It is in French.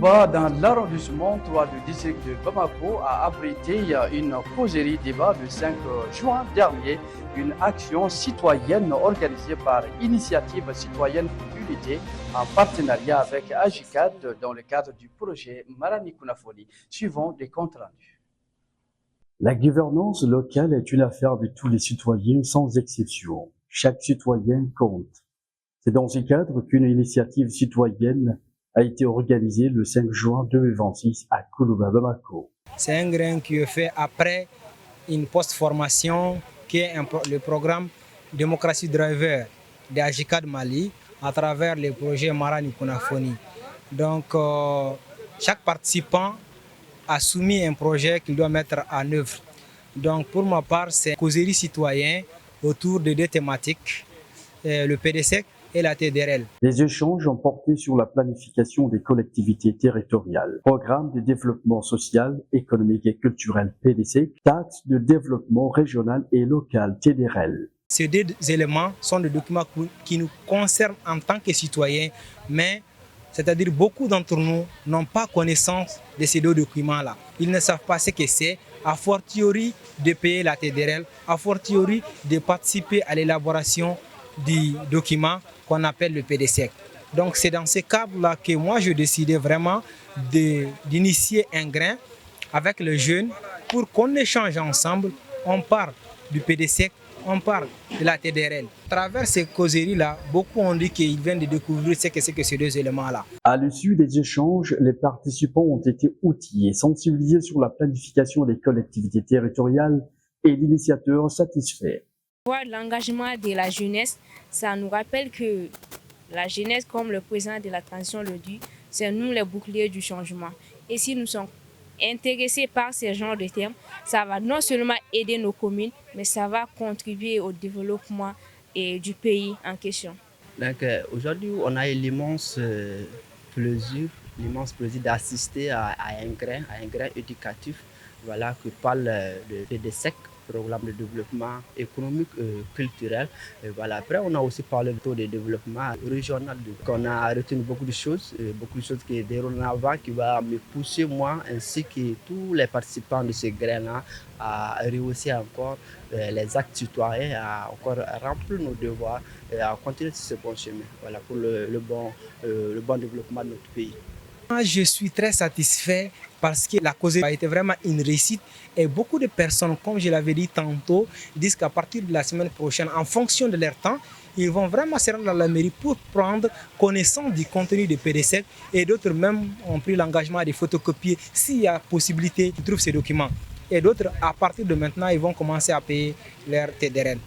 Koulouba, dans l'arrondissement 3 du district de Bamako, a abrité une causerie débat le 5 juin dernier, une action citoyenne organisée par Initiative citoyenne pour l'unité en partenariat avec Agicad dans le cadre du projet Marani Kunafoni, suivant les comptes rendus. La gouvernance locale est une affaire de tous les citoyens sans exception. Chaque citoyen compte. C'est dans ce cadre qu'une initiative citoyenne a été organisée le 5 juin 2026 à Koulouba, Bamako. C'est un grain qui est fait après une post-formation qui est le programme Démocratie Driver de Agicad Mali à travers le projet Marani Kunafoni. Donc, chaque participant a soumis un projet qu'il doit mettre en œuvre. Donc, pour ma part, c'est une causerie citoyenne autour de deux thématiques, le PDSEC et la TDRL. Les échanges ont porté sur la planification des collectivités territoriales, programme de développement social, économique et culturel PDC, taxe de développement régional et local TDRL. Ces deux éléments sont des documents qui nous concernent en tant que citoyens, mais c'est-à-dire beaucoup d'entre nous n'ont pas connaissance de ces deux documents-là. Ils ne savent pas ce que c'est, a fortiori de payer la TDRL, a fortiori de participer à l'élaboration du document qu'on appelle le PDSEC. Donc c'est dans ce cadre-là que moi je décidais vraiment d'initier un grain avec les jeunes pour qu'on échange ensemble, on parle du PDSEC, on parle de la TDRL. À travers ces causeries-là, beaucoup ont dit qu'ils viennent de découvrir ce que c'est que ces deux éléments-là. À l'issue des échanges, les participants ont été outillés, sensibilisés sur la planification des collectivités territoriales et l'initiateur satisfait. Voir l'engagement de la jeunesse, ça nous rappelle que la jeunesse, comme le président de la transition le dit, c'est nous les boucliers du changement. Et si nous sommes intéressés par ce genre de thèmes, ça va non seulement aider nos communes, mais ça va contribuer au développement du pays en question. Donc aujourd'hui, on a l'immense plaisir d'assister à un grain éducatif, voilà, qui parle de PDSEC, programme de développement économique et culturel. Et voilà. Après, on a aussi parlé de développement régional. On a retenu beaucoup de choses qui déroulent avant, qui va me pousser moi ainsi que tous les participants de ce grain-là à rehausser encore les actes citoyens, à encore remplir nos devoirs et à continuer sur ce bon chemin, voilà, pour le bon développement de notre pays. Je suis très satisfait parce que la causerie a été vraiment une réussite et beaucoup de personnes, comme je l'avais dit tantôt, disent qu'à partir de la semaine prochaine, en fonction de leur temps, ils vont vraiment se rendre à la mairie pour prendre connaissance du contenu de PDSEC et d'autres même ont pris l'engagement de photocopier s'il y a possibilité qu'ils trouvent ces documents. Et d'autres, à partir de maintenant, ils vont commencer à payer leur TDRL.